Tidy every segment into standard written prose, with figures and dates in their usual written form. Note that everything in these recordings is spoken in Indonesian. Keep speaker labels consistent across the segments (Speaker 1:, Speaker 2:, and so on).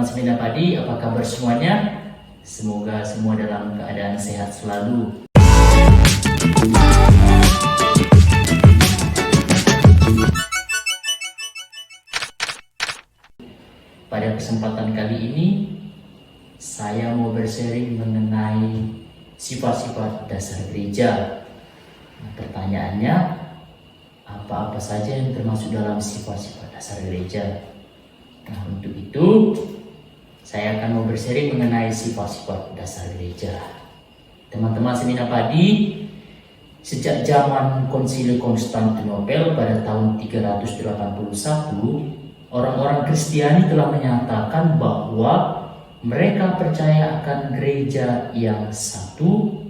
Speaker 1: Semina Padi, apa kabar semuanya? Semoga semua dalam keadaan sehat selalu. Pada kesempatan kali ini, saya mau bersharing mengenai sifat-sifat dasar gereja. Nah, pertanyaannya, apa-apa saja yang termasuk dalam sifat-sifat dasar gereja? Nah, untuk itu saya akan mau bersharing mengenai sifat-sifat dasar gereja. Teman-teman Semina Padi, sejak zaman Konsili Konstantinopel pada tahun 381, orang-orang Kristiani telah menyatakan bahwa mereka percaya akan gereja yang satu,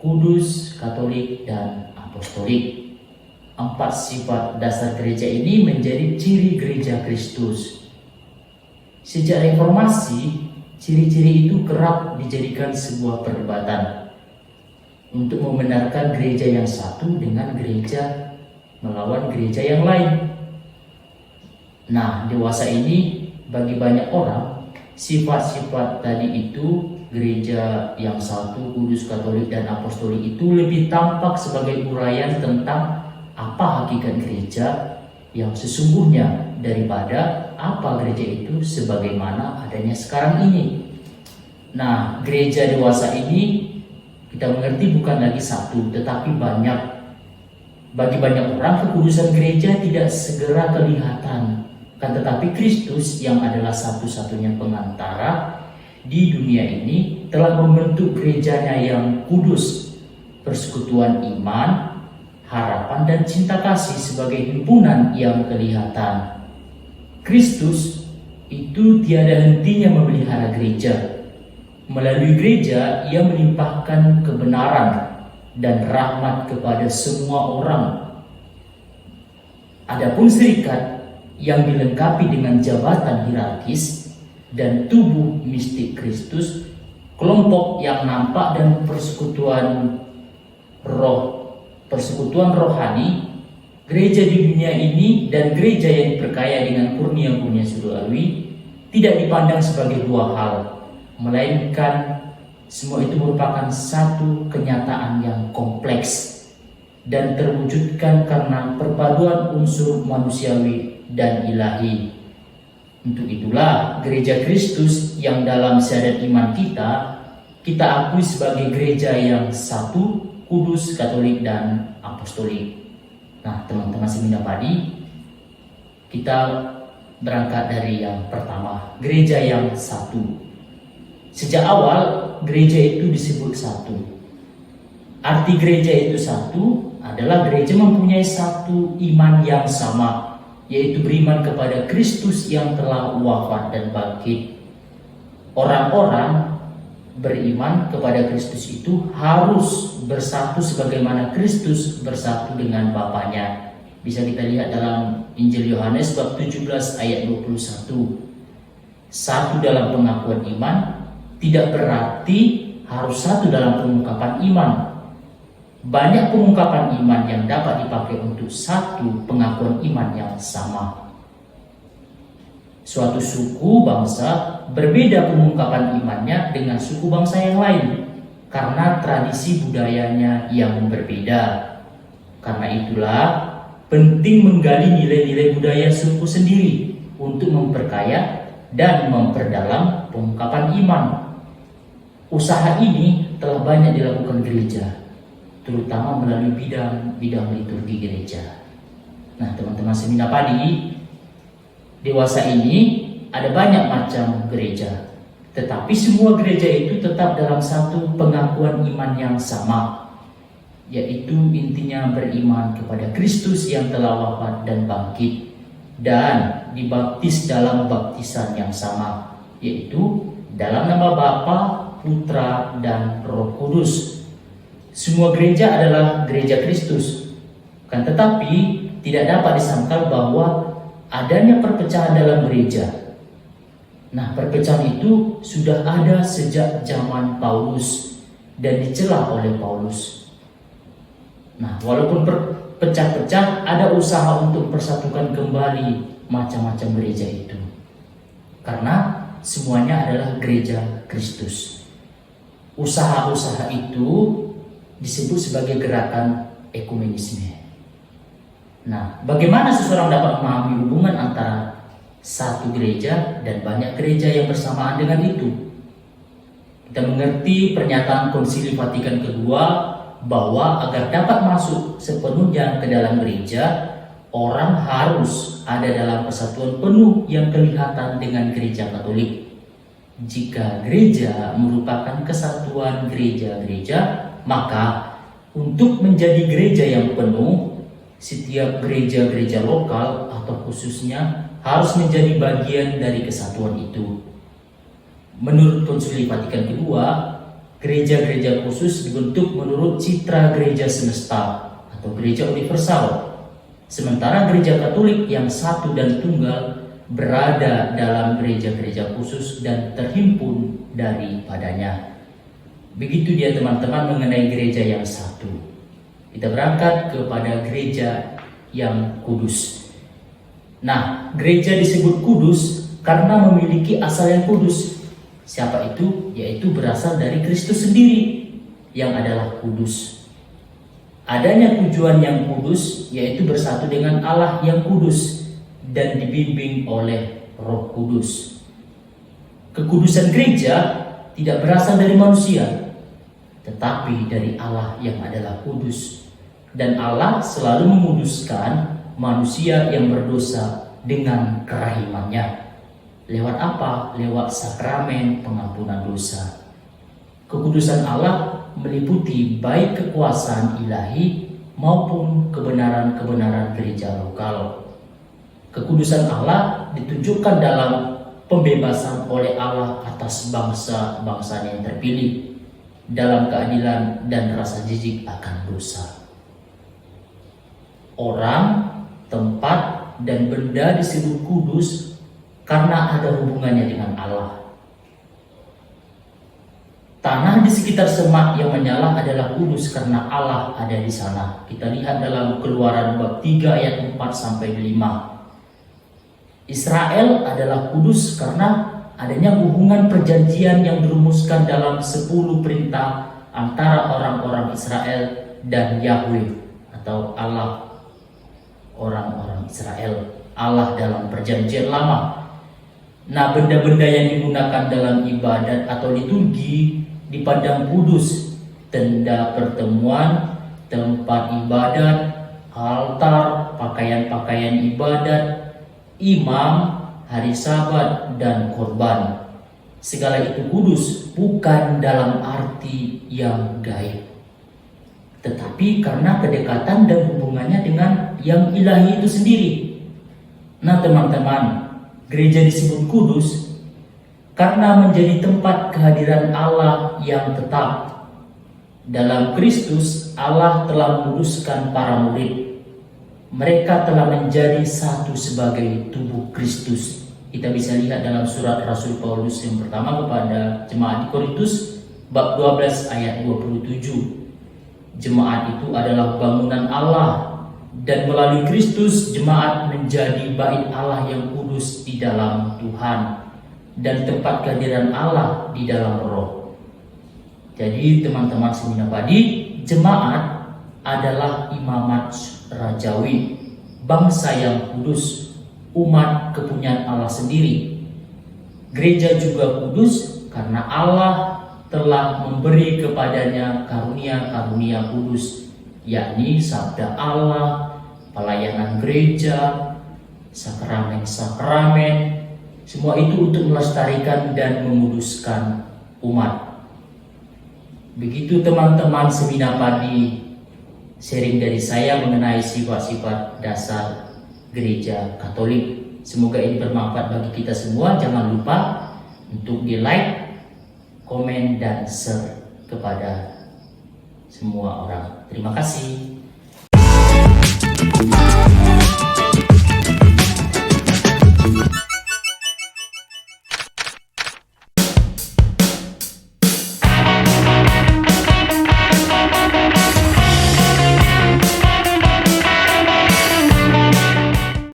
Speaker 1: kudus, katolik, dan apostolik. 4 sifat dasar gereja ini menjadi ciri gereja Kristus. Sejak reformasi, ciri-ciri itu kerap dijadikan sebuah perdebatan untuk membenarkan gereja yang satu dengan gereja melawan gereja yang lain. Nah, dewasa ini bagi banyak orang, sifat-sifat tadi itu, gereja yang satu, kudus, katolik, dan apostolik itu lebih tampak sebagai uraian tentang apa hakikat gereja yang sesungguhnya daripada apa gereja itu sebagaimana adanya sekarang ini. Nah, gereja dewasa ini kita mengerti bukan lagi satu, tetapi banyak. Bagi banyak orang, kekudusan gereja tidak segera kelihatan. Kan tetapi Kristus yang adalah satu-satunya pengantara di dunia ini telah membentuk gerejanya yang kudus, persekutuan iman, harapan, dan cinta kasih sebagai himpunan yang kelihatan. Kristus itu tiada hentinya memelihara gereja. Melalui gereja, ia melimpahkan kebenaran dan rahmat kepada semua orang. Adapun serikat yang dilengkapi dengan jabatan hierarkis dan tubuh mistik Kristus, kelompok yang nampak, dan persekutuan rohani, gereja di dunia ini dan gereja yang diperkaya dengan kurnia-kurnia surgawi tidak dipandang sebagai dua hal, melainkan semua itu merupakan satu kenyataan yang kompleks dan terwujudkan karena perpaduan unsur manusiawi dan ilahi. Untuk itulah gereja Kristus yang dalam syahadat iman kita akui sebagai gereja yang satu, kudus, katolik, dan apostolik. Nah, teman-teman Semina Padi, kita berangkat dari yang pertama, gereja yang satu. Sejak awal, gereja itu disebut satu. Arti gereja itu satu adalah gereja mempunyai satu iman yang sama, yaitu beriman kepada Kristus yang telah wafat dan bangkit. Orang-orang beriman kepada Kristus itu harus bersatu sebagaimana Kristus bersatu dengan Bapaknya. Bisa kita lihat dalam Injil Yohanes bab 17 ayat 21. Satu dalam pengakuan iman tidak berarti harus satu dalam pengungkapan iman. Banyak pengungkapan iman yang dapat dipakai untuk satu pengakuan iman yang sama. Suatu suku bangsa berbeda pengungkapan imannya dengan suku bangsa yang lain karena tradisi budayanya yang berbeda. Karena itulah penting menggali nilai-nilai budaya suku sendiri untuk memperkaya dan memperdalam pengungkapan iman. Usaha ini telah banyak dilakukan gereja, terutama melalui bidang liturgi gereja. Nah, teman-teman Semina Padi, dewasa ini ada banyak macam gereja, tetapi semua gereja itu tetap dalam satu pengakuan iman yang sama, yaitu intinya beriman kepada Kristus yang telah wafat dan bangkit, dan dibaptis dalam baptisan yang sama, yaitu dalam nama Bapa, Putra, dan Roh Kudus. Semua gereja adalah gereja Kristus, kan tetapi tidak dapat disangkal bahwa adanya perpecahan dalam gereja. Nah, perpecahan itu sudah ada sejak zaman Paulus dan dicela oleh Paulus. Nah, walaupun pecah-pecah, ada usaha untuk persatukan kembali macam-macam gereja itu. Karena semuanya adalah gereja Kristus. Usaha-usaha itu disebut sebagai gerakan ekumenisme. Nah, bagaimana seseorang dapat memahami hubungan antara satu gereja dan banyak gereja yang bersamaan dengan itu? Kita mengerti pernyataan Konsili Vatikan kedua bahwa agar dapat masuk sepenuhnya ke dalam gereja, orang harus ada dalam kesatuan penuh yang kelihatan dengan gereja Katolik. Jika gereja merupakan kesatuan gereja-gereja, maka untuk menjadi gereja yang penuh, setiap gereja-gereja lokal atau khususnya harus menjadi bagian dari kesatuan itu. Menurut Konsili Vatikan kedua, gereja-gereja khusus dibentuk menurut citra gereja semesta atau gereja universal. Sementara gereja Katolik yang satu dan tunggal berada dalam gereja-gereja khusus dan terhimpun daripadanya. Begitu dia teman-teman mengenai gereja yang satu. Kita berangkat kepada gereja yang kudus. Nah, gereja disebut kudus karena memiliki asal yang kudus. Siapa itu? Yaitu berasal dari Kristus sendiri yang adalah kudus. Adanya tujuan yang kudus yaitu bersatu dengan Allah yang kudus dan dibimbing oleh Roh Kudus. Kekudusan gereja tidak berasal dari manusia, tetapi dari Allah yang adalah kudus. Dan Allah selalu menguduskan manusia yang berdosa dengan kerahimannya. Lewat apa? Lewat sakramen pengampunan dosa. Kekudusan Allah meliputi baik kekuasaan ilahi maupun kebenaran-kebenaran gereja lokal. Kekudusan Allah ditunjukkan dalam pembebasan oleh Allah atas bangsa-bangsa yang terpilih, dalam keadilan dan rasa jijik akan dosa. Orang, tempat, dan benda disebut kudus karena ada hubungannya dengan Allah. Tanah di sekitar semak yang menyala adalah kudus karena Allah ada di sana. Kita lihat dalam Keluaran bab 3 ayat 4 sampai 5. Israel adalah kudus karena adanya hubungan perjanjian yang dirumuskan dalam 10 perintah antara orang-orang Israel dan Yahweh atau Allah orang-orang Israel, Allah dalam perjanjian lama. Nah, benda-benda yang digunakan dalam ibadat atau liturgi dipandang kudus. Tenda pertemuan, tempat ibadat, altar, pakaian-pakaian ibadat, imam, hari Sabat, dan korban. Segala itu kudus bukan dalam arti yang gaib, tetapi karena kedekatan dan hubungannya dengan yang ilahi itu sendiri. Nah teman-teman, gereja disebut kudus karena menjadi tempat kehadiran Allah yang tetap. Dalam Kristus, Allah telah menguduskan para murid. Mereka telah menjadi satu sebagai tubuh Kristus. Kita bisa lihat dalam surat Rasul Paulus yang pertama kepada jemaat di Korintus bab 12 ayat 27. Jemaat itu adalah bangunan Allah, dan melalui Kristus jemaat menjadi bait Allah yang kudus di dalam Tuhan dan tempat kehadiran Allah di dalam Roh. Jadi teman-teman Semina Padi, jemaat adalah imamat rajawi, bangsa yang kudus, umat kepunyaan Allah sendiri. Gereja juga kudus karena Allah telah memberi kepadanya karunia-karunia kudus, yakni sabda Allah, pelayanan gereja, sakramen-sakramen. Semua itu untuk melestarikan dan menguduskan umat. Begitu teman-teman Semina Padi, sharing dari saya mengenai sifat-sifat dasar gereja Katolik. Semoga ini bermanfaat bagi kita semua. Jangan lupa untuk di like, komen, dan share kepada semua orang. Terima kasih.